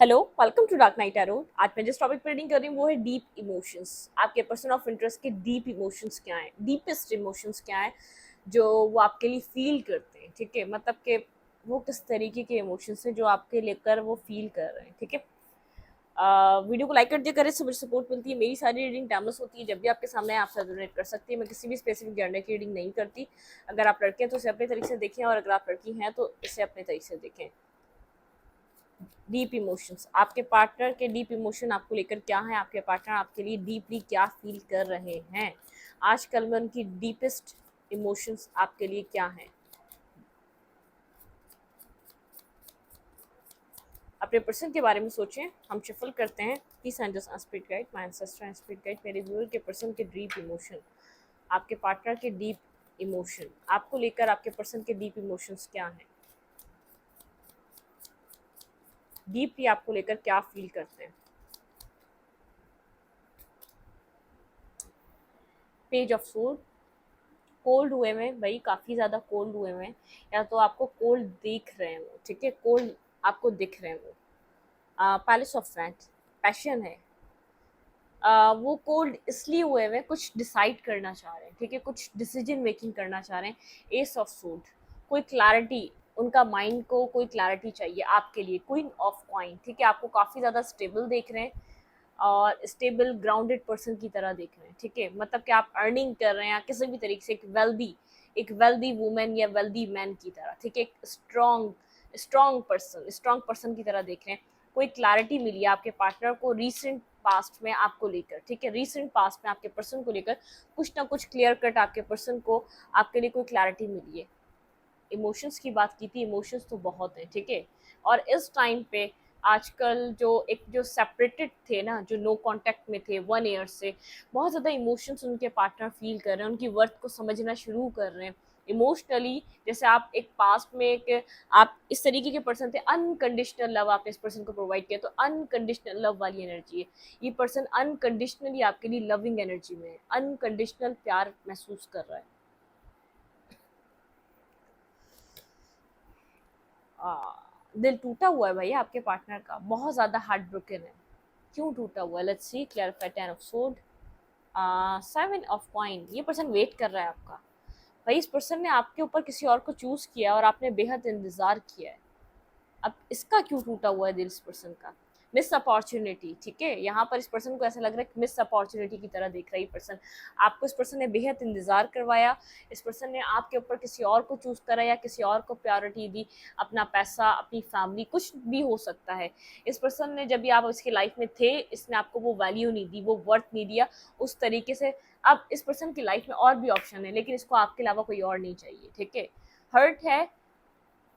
Hello, welcome to dark night arrow. आज मैं जिस टॉपिक पर रीडिंग कर रही हूँ वो है डीप इमोशंस। आपके पर्सन ऑफ इंटरेस्ट के डीप इमोशंस क्या हैं, डीपेस्ट इमोशंस क्या हैं जो वो आपके लिए फील करते हैं। ठीक है, मतलब कि वो किस तरीके के इमोशंस हैं जो आपके लेकर वो फील कर रहे हैं। ठीक है, वीडियो को लाइक कर दिया करें, से मुझे सपोर्ट मिलती है। मेरी सारी रीडिंग टाइमलेस होती है, जब भी आपके सामने आप रेजोनेट कर सकती है। मैं किसी भी स्पेसिफिक जेंडर की रीडिंग नहीं करती। अगर आप लड़के हैं तो इसे अपने तरीके से देखें, और अगर आप लड़की हैं तो इसे अपने तरीके से देखें। डीप इमोशंस, आपके पार्टनर के डीप इमोशन आपको लेकर क्या है, आपके पार्टनर आपके लिए डीपली क्या फील कर रहे हैं आजकल में, उनकी डीपेस्ट इमोशंस आपके लिए क्या हैं। अपने पर्सन के बारे में सोचें। हम शफल करते हैं। Please angels and spirit guide, my ancestor and spirit guide, मेरे व्यूअर के पर्सन के डीप इमोशन, आपके पार्टनर के डीप इमोशन आपको लेकर, आपके पर्सन के डीप इमोशंस क्या हैं, डीपली आपको लेकर क्या फील करते हैं। पेज ऑफ सोर्ड, कोल्ड हुए हैं भाई, काफ़ी ज़्यादा कोल्ड हुए हैं, या तो आपको कोल्ड दिख रहे हैं वो। ठीक है, कोल्ड आपको दिख रहे हैं वो। पैलेस ऑफ फैंट, पैशन है। वो कोल्ड इसलिए हुए हुए, कुछ डिसाइड करना चाह रहे हैं। ठीक है, कुछ डिसीजन मेकिंग करना चाह रहे हैं। एस ऑफ सूट, कोई क्लैरिटी, उनका माइंड को कोई क्लैरिटी चाहिए आपके लिए। क्वीन ऑफ कॉइन, ठीक है, आपको काफ़ी ज़्यादा स्टेबल देख रहे हैं और स्टेबल ग्राउंडेड पर्सन की तरह देख रहे हैं। ठीक है, मतलब कि आप अर्निंग कर रहे हैं या किसी भी तरीके से एक वेल्दी वुमेन या वेल्दी मैन की तरह। ठीक है, एक स्ट्रॉन्ग पर्सन की तरह देख रहे हैं। कोई क्लैरिटी मिली है आपके पार्टनर को रीसेंट पास्ट में आपको लेकर। ठीक है, रीसेंट पास्ट में आपके पर्सन को लेकर कुछ ना कुछ क्लियर कट आपके पर्सन को आपके लिए कोई क्लैरिटी मिली है। इमोशंस की बात की थी, इमोशंस तो बहुत हैं। ठीक है, और इस टाइम पे आजकल जो सेपरेटेड थे ना, जो नो कांटेक्ट में थे 1 ईयर से, बहुत ज़्यादा इमोशंस उनके पार्टनर फील कर रहे हैं, उनकी वर्थ को समझना शुरू कर रहे हैं इमोशनली। जैसे आप एक पास्ट में एक आप इस तरीके के पर्सन थे, अनकंडीशनल लव आपने इस पर्सन को प्रोवाइड किया, तो अनकंडीशनल लव वाली एनर्जी है। ये पर्सन अनकंडीशनली आपके लिए लविंग एनर्जी में है, अनकंडीशनल प्यार महसूस कर रहा है। दिल टूटा हुआ है भैया आपके पार्टनर का, बहुत ज़्यादा हार्ट ब्रोकन है। क्यों टूटा हुआ है, let's see. Clarify, 10 of sword, 7 of coin, ये पर्सन वेट कर रहा है आपका। भाई इस पर्सन ने आपके ऊपर किसी और को चूज किया और आपने बेहद इंतजार किया है। अब इसका क्यों टूटा हुआ है दिल इस पर्सन का? Miss opportunity. ठीक है, यहाँ पर इस पर्सन को ऐसा लग रहा है कि मिस अपॉर्चुनिटी की तरह देख रही पर्सन आपको। इस पर्सन ने बेहद इंतजार करवाया, इस पर्सन ने आपके ऊपर किसी और को चूज करा या किसी और को प्रायोरिटी दी। अपना पैसा, अपनी फैमिली, कुछ भी हो सकता है। इस पर्सन ने जब भी आप इसकी लाइफ में थे, इसने आपको वो वैल्यू नहीं दी, वो वर्थ नहीं दिया उस तरीके से। अब इस पर्सन की लाइफ में और भी ऑप्शन है, लेकिन इसको आपके अलावा कोई और नहीं चाहिए। ठीक है, हर्ट है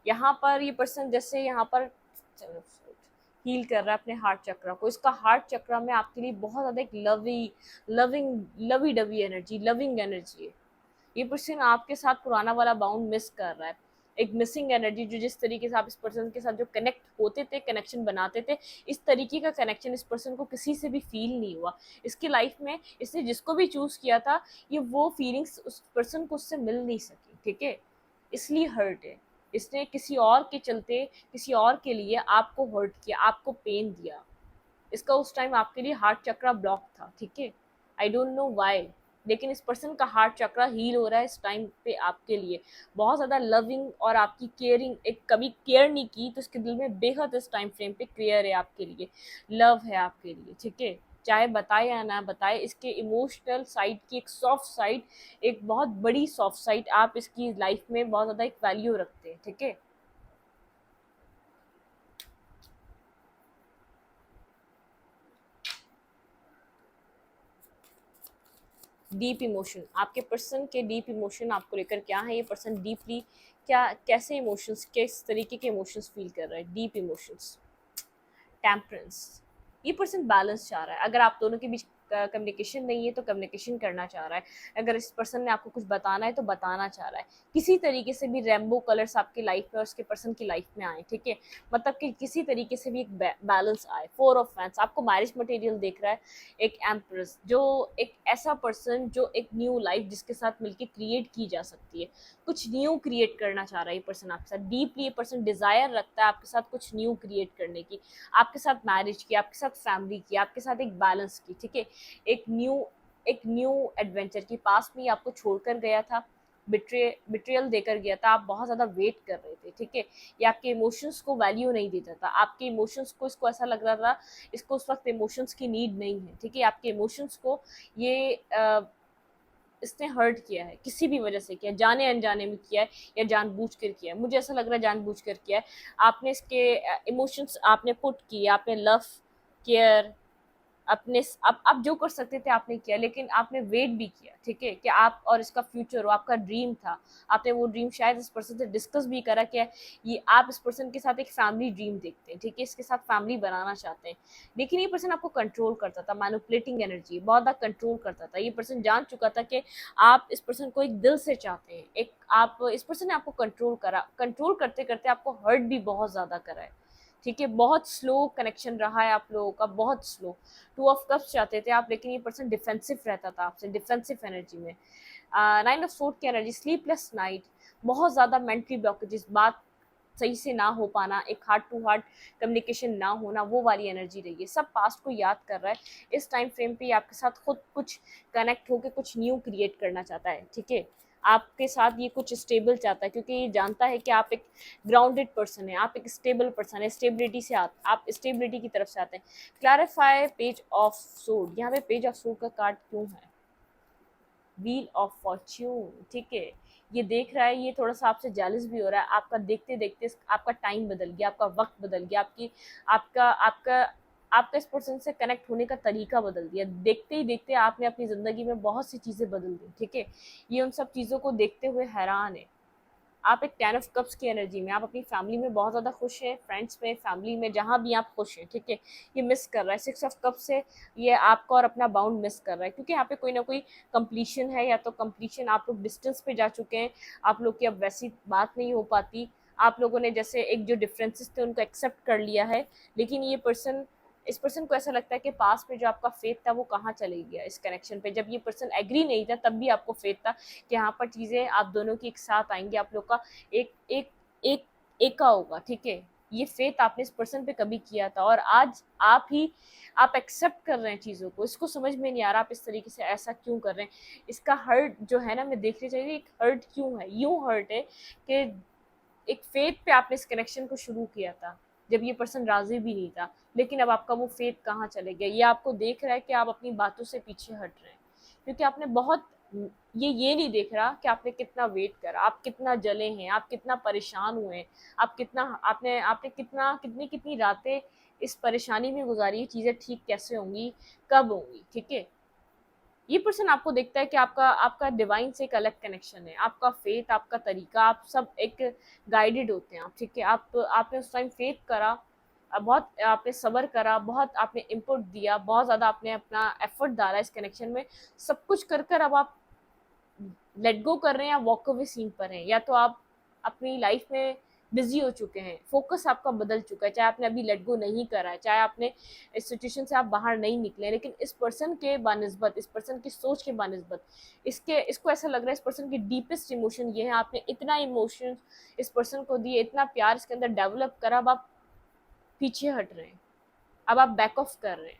यहाँ पर। ये पर्सन जैसे यहाँ पर हील कर रहा है अपने हार्ट चक्र को। इसका हार्ट चक्र में आपके लिए बहुत ज़्यादा एक lovey dovey energy, loving energy है। ये पर्सन आपके साथ पुराना वाला बाउंड मिस कर रहा है, एक मिसिंग एनर्जी। जो जिस तरीके से आप इस पर्सन के साथ जो कनेक्ट होते थे, कनेक्शन बनाते थे, इस तरीके का कनेक्शन इस पर्सन को किसी से भी फील नहीं हुआ इसकी लाइफ में। इसने जिसको भी चूज किया था, ये वो फीलिंग्स उस पर्सन को उससे मिल नहीं सकी। ठीक है, इसलिए हर्ट है। इसने किसी और के चलते, किसी और के लिए आपको हर्ट किया, आपको पेन दिया। इसका उस टाइम आपके लिए हार्ट चक्र ब्लॉक था। ठीक है, आई डोंट नो व्हाई, लेकिन इस पर्सन का हार्ट चक्र हील हो रहा है इस टाइम पे आपके लिए। बहुत ज़्यादा लविंग और आपकी केयरिंग, एक कभी केयर नहीं की तो इसके दिल में बेहद इस टाइम फ्रेम पे केयर है आपके लिए, लव है आपके लिए। ठीक है, चाहे बताए या ना बताए, इसके इमोशनल साइड की एक सॉफ्ट साइड, एक बहुत बड़ी सॉफ्ट साइड, आप इसकी लाइफ में बहुत ज़्यादा एक वैल्यू रखते हैं। ठीक है, डीप इमोशन, आपके पर्सन के डीप इमोशन आपको लेकर क्या है। ये पर्सन डीपली क्या, कैसे इमोशंस, किस तरीके के इमोशंस फील कर रहा है। डीप इमोशंस, टेम्परेंस, ये पर्सन बैलेंस चाह रहा है। अगर आप दोनों के बीच कम्युनिकेशन नहीं है तो कम्युनिकेशन करना चाह रहा है, अगर इस पर्सन ने आपको कुछ बताना है तो बताना चाह रहा है, किसी तरीके से भी रेनबो कलर्स आपकी लाइफ में और उसके पर्सन की लाइफ में आए, ठीक है, मतलब कि किसी तरीके से भी एक बैलेंस आए। 4 ऑफ वैंड्स आपको मैरिज मटेरियल देख रहा है, एक एम्प्रेस, जो एक ऐसा पर्सन जो एक न्यू लाइफ जिसके साथ मिलके क्रिएट की जा सकती है, कुछ न्यू क्रिएट करना चाह रहा है ये पर्सन आपके साथ, डीपली ये पर्सन डिजायर रखता है आपके साथ कुछ न्यू क्रिएट करने की, आपके साथ मैरिज की, आपके साथ फैमिली की, आपके साथ एक बैलेंस की, ठीक है, एक न्यू एडवेंचर की। पास में ही आपको छोड़कर गया था, बिट्रियल देकर गया था, आप बहुत ज़्यादा वेट कर रहे थे, ठीक है, ये आपके इमोशंस को वैल्यू नहीं देता था, आपके इमोशंस को, इसको ऐसा लग रहा था इसको उस वक्त इमोशंस की नीड नहीं है, ठीक है, आपके इमोशंस को ये इसने हर्ट किया है, किसी भी वजह से किया, जाने अनजाने में किया है या जानबूझकर किया है, मुझे ऐसा लग रहा है जानबूझकर किया है। आपने इसके इमोशंस आपने पुट किए, आपने लव, केयर, अपने आप जो कर सकते थे आपने किया, लेकिन आपने वेट भी किया, ठीक है, कि आप और इसका फ्यूचर हो, आपका ड्रीम था, आपने वो ड्रीम शायद इस पर्सन से डिस्कस भी करा कि ये आप इस पर्सन के साथ एक फैमिली ड्रीम देखते हैं, ठीक है, इसके साथ फैमिली बनाना चाहते हैं, लेकिन ये पर्सन आपको कंट्रोल करता था, मैनिपुलेटिंग एनर्जी, बहुत ज़्यादा कंट्रोल करता था, ये पर्सन जान चुका था कि आप इस पर्सन को एक दिल से चाहते हैं, एक आप इस पर्सन ने आपको कंट्रोल करा, कंट्रोल करते करते आपको हर्ट भी बहुत ज़्यादा करा है, ठीक है, बहुत स्लो कनेक्शन रहा है आप लोगों का, बहुत स्लो। 2 ऑफ कप्स चाहते थे आप, लेकिन ये पर्सन डिफेंसिव रहता था आपसे, डिफेंसिव एनर्जी में। 9 ऑफ सोर्ड की एनर्जी, स्लीपलेस नाइट, बहुत ज़्यादा मेंटली ब्लॉकेजेस, बात सही से ना हो पाना, एक हार्ट टू हार्ट कम्युनिकेशन ना होना, वो वाली एनर्जी रही है, सब पास्ट को याद कर रहा है, इस टाइम फ्रेम पे आपके साथ खुद कुछ कनेक्ट होकर कुछ न्यू क्रिएट करना चाहता है, ठीक है, आपके साथ ये कुछ स्टेबल चाहता है, क्योंकि ये जानता है कि आप एक ग्राउंडेड पर्सन है, आप एक स्टेबल पर्सन है, स्टेबिलिटी से आप स्टेबिलिटी की तरफ से आते हैं। क्लैरिफाई पेज ऑफ सोड, यहाँ पे पेज ऑफ सोड का कार्ड क्यों है? व्हील ऑफ फॉर्च्यून, ठीक है, ये देख रहा है, ये थोड़ा सा आपसे जेलस भी हो रहा है, आपका देखते देखते आपका टाइम बदल गया, आपका वक्त बदल गया, आपका आपका आपका इस पर्सन से कनेक्ट होने का तरीका बदल दिया, देखते ही देखते आपने अपनी ज़िंदगी में बहुत सी चीज़ें बदल दी, ठीक है, ये उन सब चीज़ों को देखते हुए हैरान है। आप एक 10 ऑफ कप्स की एनर्जी में, आप अपनी फैमिली में बहुत ज़्यादा खुश हैं, फ्रेंड्स में, फैमिली में, जहाँ भी आप खुश हैं, ठीक है, ये मिस कर रहा है। 6 ऑफ कप्स से ये आपका और अपना बाउंड मिस कर रहा है, क्योंकि यहाँ पे कोई ना कोई कंप्लीशन है, या तो कंप्लीशन आप लोग डिस्टेंस पे जा चुके हैं, आप लोग की अब वैसी बात नहीं हो पाती, आप लोगों ने जैसे एक जो डिफरेंसेस थे उनको एक्सेप्ट कर लिया है, लेकिन ये पर्सन, इस पर्सन को ऐसा लगता है कि पास में जो आपका फेथ था वो कहाँ चले गया इस कनेक्शन पे, जब ये पर्सन एग्री नहीं था तब भी आपको फेथ था कि यहाँ पर चीज़ें आप दोनों की एक साथ आएंगी, आप लोग का एक एक एक एका होगा, ठीक है, ये फेथ आपने इस पर्सन पे कभी किया था, और आज आप एक्सेप्ट कर रहे हैं चीज़ों को, इसको समझ में नहीं आ रहा आप इस तरीके से ऐसा क्यों कर रहे हैं, इसका हर्ट जो है ना, मैं देखनी चाहिए एक हर्ट क्यों है, यूं हर्ट है कि एक फेथ पे आपने इस कनेक्शन को शुरू किया था जब ये पर्सन राजी भी नहीं था, लेकिन अब आपका वो फेथ कहाँ चले गया, ये आपको देख रहा है कि आप अपनी बातों से पीछे हट रहे हैं, क्योंकि आपने बहुत, ये नहीं देख रहा कि आपने कितना वेट करा, आप कितना जले हैं, आप कितना परेशान हुए हैं, आप कितना आपने आपने कितना कितनी कितनी रातें इस परेशानी में गुजारी, चीज़ें ठीक कैसे होंगी, कब होंगी, ठीक है, ये पर्सन आपको देखता है कि आपका आपका डिवाइन से एक अलग कनेक्शन है, आपका फेथ, आपका तरीका, आप सब एक गाइडेड होते हैं आप, ठीक है, आप आपने उस टाइम फेथ करा, बहुत आपने सब्र करा, बहुत आपने इनपुट दिया, बहुत ज़्यादा आपने अपना एफर्ट डाला इस कनेक्शन में, सब कुछ कर कर अब आप लेट गो कर रहे हैं या वॉक अवे सीन पर हैं, या तो आप अपनी लाइफ में बिजी हो चुके हैं, फोकस आपका बदल चुका है, चाहे आपने अभी लेट गो नहीं करा है, चाहे आपने इस सिचुएशन से आप बाहर नहीं निकले, लेकिन इस पर्सन के बानिस्बत, इस पर्सन की सोच के बानिस्बत, इसको ऐसा लग रहा है इस पर्सन की डीपेस्ट इमोशन ये है, आपने इतना इमोशन इस पर्सन को दिए, इतना प्यार इसके अंदर डेवलप करा, अब आप पीछे हट रहे हैं, अब आप बैक ऑफ कर रहे हैं,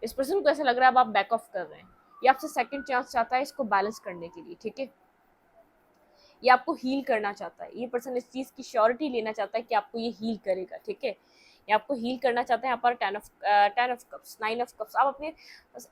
इस पर्सन को ऐसा लग रहा है अब आप बैक ऑफ कर रहे हैं, ये आपसे सेकंड चांस चाहता है इसको बैलेंस करने के लिए, ठीक है, ये आपको हील करना चाहता है, ये पर्सन इस चीज़ की श्योरिटी लेना चाहता है कि आपको ये हील करेगा, ठीक है, ये आपको हील करना चाहते हैं। यहाँ पर 10 ऑफ कप्स, 9 ऑफ कप्स, आप अपने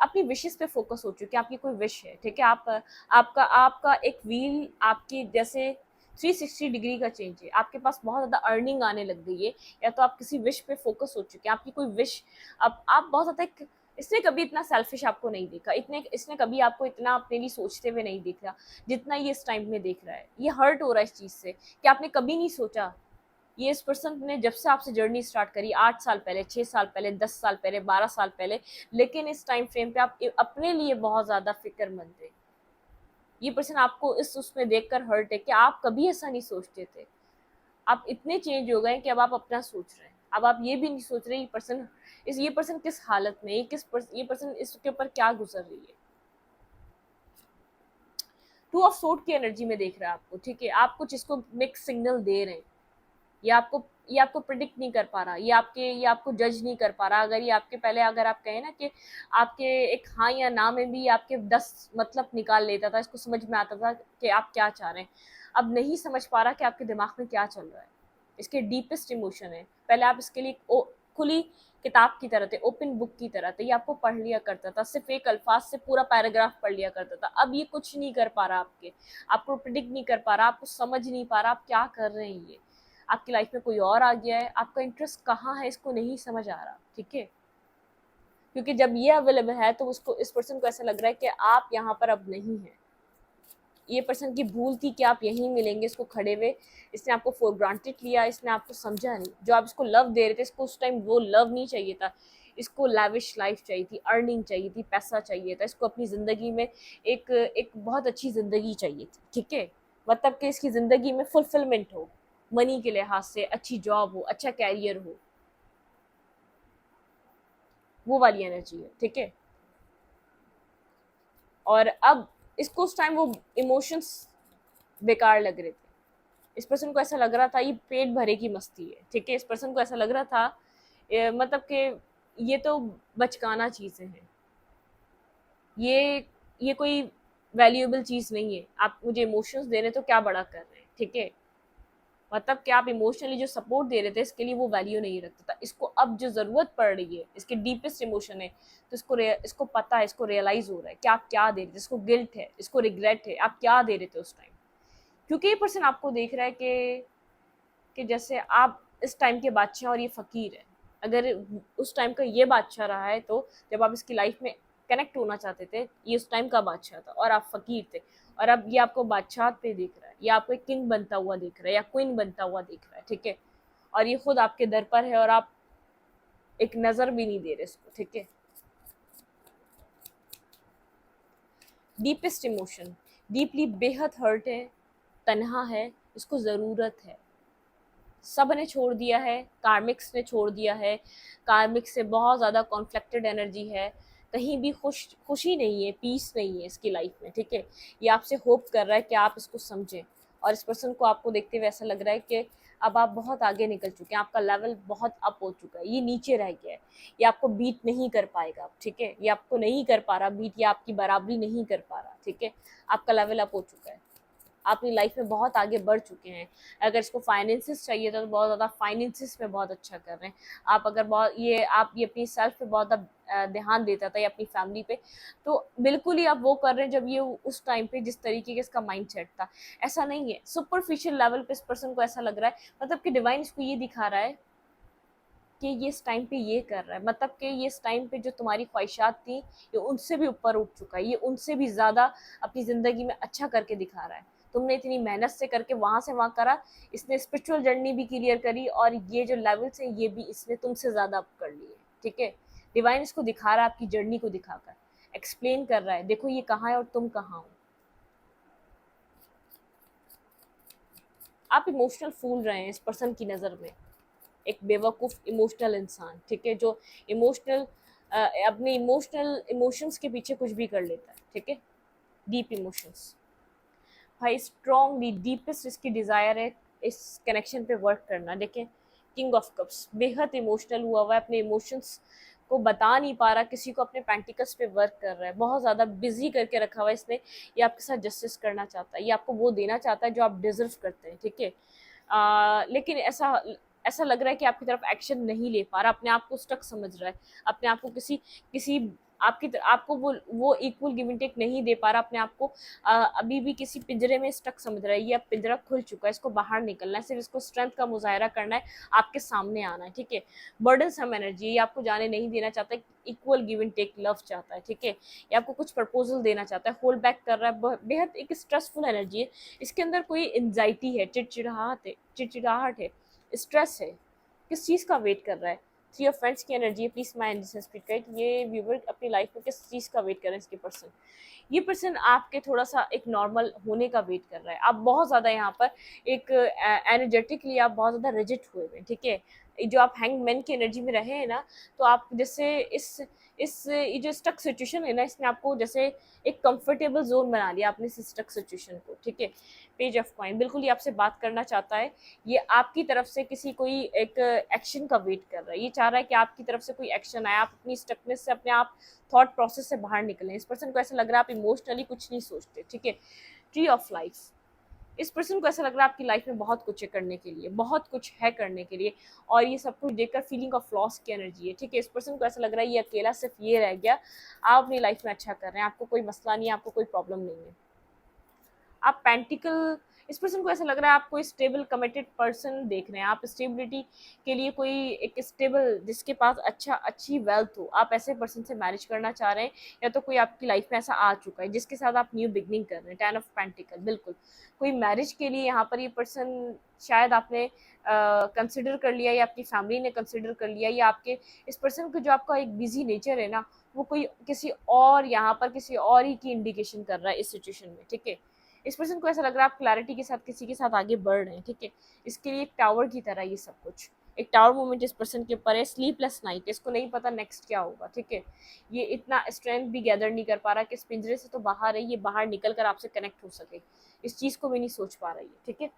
अपनी विशेस पे फोकस हो चुके हैं, आपकी कोई विश है, ठीक है, आपका आपका एक व्हील आपकी जैसे 360 डिग्री का चेंज है, आपके पास बहुत ज़्यादा अर्निंग आने लग गई है, या तो आप किसी विश पे फोकस हो चुके हैं, आपकी कोई विश, अब आप बहुत ज़्यादा एक, इसने कभी इतना सेल्फिश आपको नहीं देखा, इसने कभी आपको इतना अपने लिए सोचते हुए नहीं देखा जितना ये इस टाइम में देख रहा है, ये हर्ट हो रहा है इस चीज़ से कि आपने कभी नहीं सोचा ये इस पर्सन ने जब से आपसे जर्नी स्टार्ट करी, 8 साल पहले, 6 साल पहले, 10 साल पहले, 12 साल पहले, लेकिन इस टाइम फ्रेम पे आप अपने लिए बहुत ज्यादा फिक्रमंद थे। ये पर्सन आपको इस उसमें देखकर हर्ट है कि आप कभी ऐसा नहीं सोचते थे। आप इतने चेंज हो गए कि अब आप अपना सोच रहे हैं। अब आप ये भी नहीं सोच रहे ये पर्सन किस हालत में, ये पर्सन इसके ऊपर क्या गुजर रही है। टू ऑफ सोर्ड की एनर्जी में देख रहा है आपको, ठीक है। आप कुछ इसको मिक्स सिग्नल दे रहे हैं। ये आपको प्रिडिक्ट नहीं कर पा रहा, ये आपको जज नहीं कर पा रहा। अगर ये आपके पहले, अगर आप कहें ना कि आपके एक हाँ या ना में भी आपके 10 मतलब निकाल लेता था, इसको समझ में आता था कि आप क्या चाह रहे हैं। अब नहीं समझ पा रहा कि आपके दिमाग में क्या चल रहा है। इसके डीपेस्ट इमोशन है। पहले आप इसके लिए खुली किताब की तरह थे, ओपन बुक की तरह थे। ये आपको पढ़ लिया करता था, सिर्फ एक अल्फाज से पूरा पैराग्राफ पढ़ लिया करता था। अब ये कुछ नहीं कर पा रहा, आपको प्रिडिक्ट नहीं कर पा रहा, आपको समझ नहीं पा रहा आप क्या कर रहे हैं। ये आपकी लाइफ में कोई और आ गया है, आपका इंटरेस्ट कहाँ है इसको नहीं समझ आ रहा, ठीक है। क्योंकि जब ये अवेलेबल है तो उसको, इस पर्सन को ऐसा लग रहा है कि आप यहाँ पर अब नहीं है। ये पर्सन की भूल थी कि आप यहीं मिलेंगे इसको खड़े हुए। इसने आपको फॉर ग्रांटेड लिया, इसने आपको समझा नहीं। जो आप इसको लव दे रहे थे, इसको उस टाइम वो लव नहीं चाहिए था। इसको लैविश लाइफ चाहिए थी, अर्निंग चाहिए थी, पैसा चाहिए था। इसको अपनी ज़िंदगी में एक एक बहुत अच्छी ज़िंदगी चाहिए थी, ठीक है। मतलब कि इसकी ज़िंदगी में फुलफिलमेंट हो, मनी के लिहाज से अच्छी जॉब हो, अच्छा कैरियर हो, वो वाली एनर्जी है, ठीक है। और अब इसको उस टाइम वो इमोशंस बेकार लग रहे थे। इस पर्सन को ऐसा लग रहा था ये पेट भरे की मस्ती है, ठीक है। इस पर्सन को ऐसा लग रहा था मतलब कि ये तो बचकाना चीज़ें हैं, ये ये कोई वैल्यूएबल चीज़ नहीं है। आप मुझे इमोशंस दे रहे हैं तो क्या बड़ा कर रहे हैं, ठीक है। मतलब कि आप इमोशनली जो सपोर्ट दे रहे थे इसके लिए वो वैल्यू नहीं रखता था। इसको अब जो ज़रूरत पड़ रही है, इसके डीपेस्ट इमोशन है, तो इसको पता है, इसको रियलाइज़ हो रहा है कि आप क्या दे रहे थे। इसको गिल्ट है, इसको रिग्रेट है, आप क्या दे रहे थे उस टाइम। क्योंकि ये पर्सन आपको देख रहा है कि जैसे आप इस टाइम के बादशाह और ये फ़कीर है। अगर उस टाइम का ये बादशाह रहा है तो जब आप इसकी लाइफ में कनेक्ट होना चाहते थे, ये उस टाइम का बादशाह था और आप फ़कीर थे। और अब ये आपको बादशाह पे देख रहा है, ये आपको एक किंग बनता हुआ देख रहा है या क्वीन बनता हुआ देख रहा है, ठीक है। और ये खुद आपके दर पर है और आप एक नज़र भी नहीं दे रहे इसको, ठीक है। डीपेस्ट इमोशन, डीपली बेहद हर्ट है, तन्हा है, इसको ज़रूरत है। सब ने छोड़ दिया है, कार्मिक्स ने छोड़ दिया है। कार्मिक्स से बहुत ज़्यादा कॉन्फ्लिक्टेड एनर्जी है। कहीं भी खुशी नहीं है, पीस नहीं है इसकी लाइफ में, ठीक है। ये आपसे होप कर रहा है कि आप इसको समझें। और इस पर्सन को आपको देखते हुए ऐसा लग रहा है कि अब आप बहुत आगे निकल चुके हैं, आपका लेवल बहुत अप हो चुका है, ये नीचे रह गया है। ये आपको बीट नहीं कर पाएगा, ठीक है। ये आपको नहीं कर पा रहा बीट, या आपकी बराबरी नहीं कर पा रहा, ठीक है। आपका लेवल अप हो चुका है, आप अपनी लाइफ में बहुत आगे बढ़ चुके हैं। अगर इसको फाइनेंसिस चाहिए तो बहुत ज़्यादा फाइनेंसिस में बहुत अच्छा कर रहे हैं आप। अगर आप ये अपनी सेल्फ पे बहुत ध्यान देता था या अपनी फैमिली पे, तो बिल्कुल ही आप वो कर रहे हैं जब ये उस टाइम पे जिस तरीके के इसका माइंड सेट था। ऐसा नहीं है, सुपरफिशियल लेवल पे इस पर्सन को ऐसा लग रहा है, मतलब कि डिवाइन इसको ये दिखा रहा है कि ये इस टाइम पे ये कर रहा है। मतलब कि ये इस टाइम पे जो तुम्हारी ख्वाहिशात थी, ये उनसे भी ऊपर उठ चुका है, ये उनसे भी ज़्यादा अपनी ज़िंदगी में अच्छा करके दिखा रहा है। तुमने इतनी मेहनत से करके वहाँ से वहाँ करा, इसने स्पिरिचुअल जर्नी भी क्लियर करी और ये जो लेवल्स हैं ये भी इसने तुमसे ज़्यादा अप कर लिए, ठीक है। डिवाइन इसको दिखा रहा है, आपकी जर्नी को दिखाकर एक्सप्लेन कर रहा है, देखो ये कहाँ है और तुम कहाँ हो। आप इमोशनल फूल रहे हैं इस पर्सन की नज़र में, एक बेवकूफ़ इमोशनल इंसान, ठीक है, जो इमोशनल अपने इमोशंस के पीछे कुछ भी कर लेता है, ठीक है। डीप इमोशंस, भाई स्ट्रॉन्गली डीपेस्ट इसकी डिज़ायर है इस कनेक्शन पे वर्क करना। देखें, किंग ऑफ कप्स बेहद इमोशनल हुआ हुआ है, अपने इमोशंस को बता नहीं पा रहा किसी को, अपने पेंटिकल्स पे वर्क कर रहा है, बहुत ज़्यादा बिजी करके रखा हुआ है इसने। ये आपके साथ जस्टिस करना चाहता है, ये आपको वो देना चाहता है जो आप डिजर्व करते हैं, ठीक है। लेकिन ऐसा ऐसा लग रहा है कि आपकी तरफ एक्शन नहीं ले पा रहा, अपने आप को स्टक समझ रहा है, अपने आप को किसी किसी आपको वो इक्वल गिव एंड टेक नहीं दे पा रहा अपने आप को। अभी भी किसी पिंजरे में स्टक समझ रहा है। ये अब पिंजरा खुल चुका है, इसको बाहर निकलना है, सिर्फ इसको स्ट्रेंथ का मुजाहरा करना है, आपके सामने आना है, ठीक है। बर्डन सम एनर्जी, ये आपको जाने नहीं देना चाहता, equal give and take love चाहता है, ठीक है। ये आपको कुछ प्रपोजल देना चाहता है, होल्ड बैक कर रहा है, बेहद एक स्ट्रेसफुल एनर्जी है। इसके अंदर कोई एंजाइटी है, चिड़चिड़ाहट है, स्ट्रेस है, किस चीज़ का वेट कर रहा है। थ्री ऑफ फ्रेंड्स की एनर्जी है, प्लीज माइंड स्पिरिट गाइड, ये व्यूवर अपनी लाइफ में किस चीज़ का वेट कर रहे हैं इसके पर्सन। ये पर्सन आपके थोड़ा सा एक नॉर्मल होने का वेट कर रहा है। आप बहुत ज़्यादा यहाँ पर एक एनर्जेटिकली आप बहुत ज़्यादा रिजिड हुए हुए हैं, ठीक है। जो आप हैंगमैन की एनर्जी में रहे हैं ना, तो आप जैसे इस ये जो स्टक सिचुएशन है ना, इसने आपको जैसे एक कंफर्टेबल जोन बना लिया आपने इस स्टक सिचुएशन को, ठीक है। पेज ऑफ कॉइन, बिल्कुल ये आपसे बात करना चाहता है। ये आपकी तरफ से किसी कोई एक एक्शन का वेट कर रहा है। ये चाह रहा है कि आपकी तरफ से कोई एक्शन आए, आप अपनी स्टकनेस से अपने आप थॉट प्रोसेस से बाहर निकलें। इस पर्सन को ऐसा लग रहा है आप इमोशनली कुछ नहीं सोचते, ठीक है। ट्री ऑफ लाइफ, इस पर्सन को ऐसा लग रहा है आपकी लाइफ में बहुत कुछ है करने के लिए, बहुत कुछ है करने के लिए, और ये सब कुछ देखकर फीलिंग ऑफ लॉस की एनर्जी है, ठीक है। इस पर्सन को ऐसा लग रहा है ये अकेला सिर्फ ये रह गया, आप अपनी लाइफ में अच्छा कर रहे हैं, आपको कोई मसला नहीं है, आपको कोई प्रॉब्लम नहीं है। आप पेंटिकल, इस पर्सन को ऐसा लग रहा है आप कोई स्टेबल कमिटेड पर्सन देख रहे हैं, आप स्टेबिलिटी के लिए कोई एक स्टेबल जिसके पास अच्छी वेल्थ हो, आप ऐसे पर्सन से मैरिज करना चाह रहे हैं, या तो कोई आपकी लाइफ में ऐसा आ चुका है जिसके साथ आप न्यू बिगनिंग कर रहे हैं। 10 ऑफ पेंटिकल, बिल्कुल कोई मैरिज के लिए यहाँ पर ये पर्सन शायद आपने कंसिडर कर लिया, या आपकी फैमिली ने कंसिडर कर लिया, या आपके इस पर्सन को जो आपका एक बिजी नेचर है ना, वो कोई किसी और यहाँ पर किसी और ही की इंडिकेशन कर रहा है इस सिचुएशन में, ठीक है। इस पर्सन को ऐसा लग रहा है आप क्लैरिटी के साथ किसी के साथ आगे बढ़ रहे हैं, ठीक है। इसके लिए एक टावर की तरह ये सब कुछ, एक टावर मूवमेंट इस पर्सन के ऊपर है। स्लीपलेस नाइट, इसको नहीं पता नेक्स्ट क्या होगा, ठीक है। ये इतना स्ट्रेंथ भी गैदर नहीं कर पा रहा कि इस पिंजरे से तो बाहर है, ये बाहर निकल कर आपसे कनेक्ट हो सके, इस चीज़ को भी नहीं सोच पा रही है, ठीक है।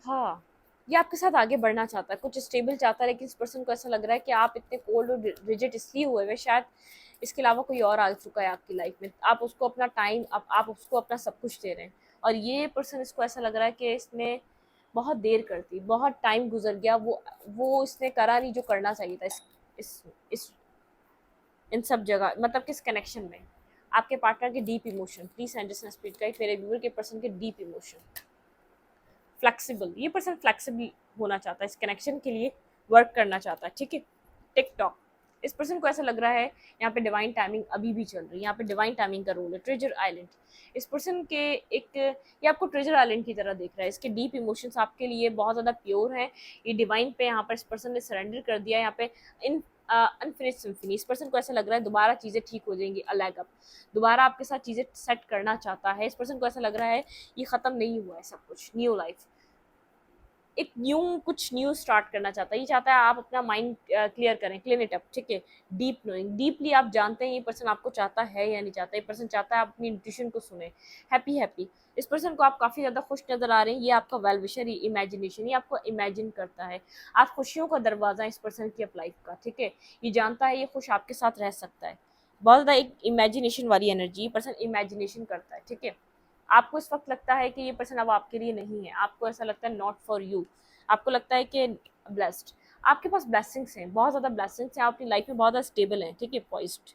हाँ, ये आपके साथ आगे बढ़ना चाहता है, कुछ स्टेबल चाहता है, लेकिन इस पर्सन को ऐसा लग रहा है कि आप इतने कोल्ड और रिजिड इसलिए हुए हुए, शायद इसके अलावा कोई और आ चुका है आपकी लाइफ में, आप उसको अपना टाइम, आप उसको अपना सब कुछ दे रहे हैं, और ये पर्सन इसको ऐसा लग रहा है कि इसने बहुत देर कर दी, बहुत टाइम गुजर गया, वो इसने करा नहीं जो करना चाहिए था इस इस इन सब जगह, मतलब किस कनेक्शन में। आपके पार्टनर के deep emotion, please understand speed guide, मेरे व्यूअर के पर्सन के डीप इमोशन। फ्लेक्सिबल, ये पर्सन फ्लेक्सिबल होना चाहता है, इस कनेक्शन के लिए वर्क करना चाहता है, ठीक है। टिकटॉक, इस पर्सन को ऐसा लग रहा है यहाँ पे डिवाइन टाइमिंग अभी भी चल रही है, यहाँ पे डिवाइन टाइमिंग का रोल है। ट्रेजर आइलैंड, इस पर्सन के एक, ये आपको ट्रेजर आइलैंड की तरह देख रहा है, इसके डीप इमोशंस आपके लिए बहुत ज़्यादा प्योर हैं, ये डिवाइन पे यहाँ पर इस पर्सन ने सरेंडर कर दिया, यहाँ पे इन अनफिनिश्ड सिम्फनी। इस पर्सन को ऐसा लग रहा है दोबारा चीज़ें ठीक हो जाएंगी, अलग अप दोबारा आपके साथ चीज़ें सेट करना चाहता है। इस पर्सन को ऐसा लग रहा है ये ख़त्म नहीं हुआ है सब कुछ, न्यू लाइफ, एक कुछ न्यू स्टार्ट करना चाहता है। ये चाहता है आप अपना माइंड क्लियर करें, क्लीन इट अप, ठीक है। डीप नोइंग, डीपली आप जानते हैं ये पर्सन आपको चाहता है या नहीं चाहता, ये पर्सन चाहता है आप अपनी इंट्यूशन को सुने। हैप्पी हैप्पी, इस पर्सन को आप काफ़ी ज़्यादा खुश नज़र आ रहे हैं, ये आपका वेल विशर, इमेजिनेशन, ये आपको इमेजिन करता है, आप खुशियों का दरवाज़ा इस पर्सन की लाइफ का, ठीक है। ये जानता है ये खुश आपके साथ रह सकता है, बहुत ज़्यादा एक इमेजिनेशन वाली एनर्जी, ये पर्सन इमेजिनेशन करता है, ठीक है। आपको इस वक्त लगता है कि ये पर्सन अब आपके लिए नहीं है, आपको ऐसा लगता है नॉट फॉर यू, आपको लगता है कि ब्लेस्ड, आपके पास ब्लेसिंग्स हैं, बहुत ज़्यादा ब्लेसिंग्स हैं, आप अपनी लाइफ में बहुत ज़्यादा स्टेबल हैं, ठीक है। पॉइस्ड,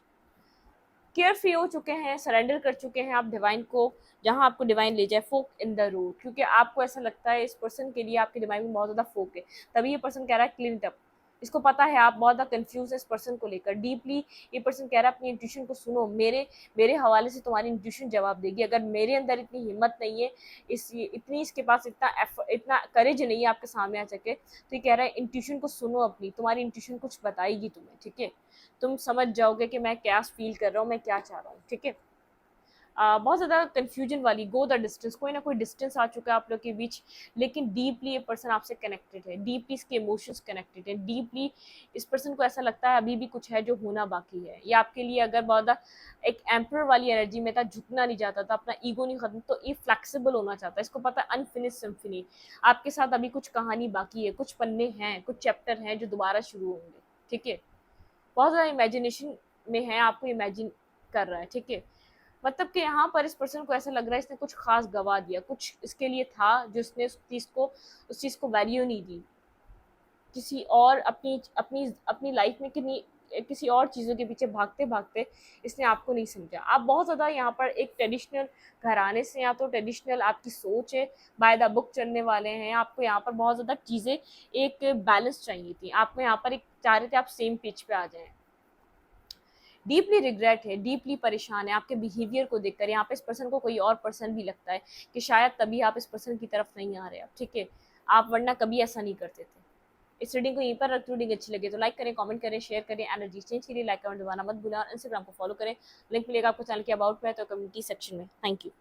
केयर फ्री हो चुके हैं, सरेंडर कर चुके हैं आप डिवाइन को, जहां आपको डिवाइन ले जाए। फोक इन द रोड, क्योंकि आपको ऐसा लगता है इस पर्सन के लिए आपके दिमाग में बहुत ज़्यादा फोक है, तभी ये पर्सन कह रहा है क्लीन इट अप। इसको पता है आप बहुत ज़्यादा कंफ्यूज है इस पर्सन को लेकर, डीपली ये पर्सन कह रहा है अपनी इंट्यूशन को सुनो, मेरे हवाले से तुम्हारी इंट्यूशन जवाब देगी। अगर मेरे अंदर इतनी हिम्मत नहीं है, इतनी इसके पास इतना करेज नहीं है आपके सामने आ सके, तो ये कह रहा है इंट्यूशन को सुनो अपनी, तुम्हारी इंट्यूशन कुछ बताएगी तुम्हें, ठीक है। तुम समझ जाओगे कि मैं क्या फील कर रहा हूँ, मैं क्या चाह रहा हूँ, ठीक है। बहुत ज़्यादा कन्फ्यूजन वाली, गो द डिस्टेंस, कोई ना कोई डिस्टेंस आ चुका है आप लोग के बीच, लेकिन डीपली ये पर्सन आपसे कनेक्टेड है, डीपली इसके इमोशंस कनेक्टेड है, डीपली इस पर्सन को ऐसा लगता है अभी भी कुछ है जो होना बाकी है। ये आपके लिए अगर बहुत ज़्यादा एक एम्पर वाली एनर्जी में था, झुकना नहीं चाहता था, अपना ईगो नहीं खत्म, तो ये फ्लेक्सिबल होना चाहता है। इसको पता है अनफिनिश सिम्फनी, आपके साथ अभी कुछ कहानी बाकी है, कुछ पन्ने हैं, कुछ चैप्टर हैं जो दोबारा शुरू होंगे, ठीक है। बहुत ज़्यादा इमेजिनेशन में है, आपको इमेजिन कर रहा है, ठीक है। मतलब कि यहाँ पर इस पर्सन को ऐसा लग रहा है इसने कुछ खास गवा दिया, कुछ इसके लिए था जो इसने उस चीज़ को वैल्यू नहीं दी, किसी और अपनी अपनी अपनी लाइफ में किसी और चीज़ों के पीछे भागते भागते इसने आपको नहीं समझा। आप बहुत ज़्यादा यहाँ पर एक ट्रेडिशनल घराने से, या तो ट्रेडिशनल आपकी सोच है, बाय द बुक चलने वाले हैं, आपको यहाँ पर बहुत ज़्यादा चीज़ें एक बैलेंस चाहिए थी, आपको यहाँ पर एक चाह रहे थे आप सेम पेज पे आ जाएं। डीपली रिग्रेट है, डीपली परेशान है आपके बिहेवियर को देखकर। यहाँ पे इस पर्सन को कोई और पर्सन भी लगता है कि शायद तभी आप इस पर्सन की तरफ नहीं आ रहे अब, ठीक है, आप वरना कभी ऐसा नहीं करते थे। इस रीडिंग को यहीं पर रख, रीडिंग अच्छी लगे तो लाइक करें, कमेंट करें, शेयर करें, एनर्जी चेंज के लिए लाइक कमेंट दबाना मत भूलें और इंस्टाग्राम को फॉलो करें। लिंक मिलेगा आपको चैनल के अबाउट में तो कम्युनिटी सेक्शन में। Thank you.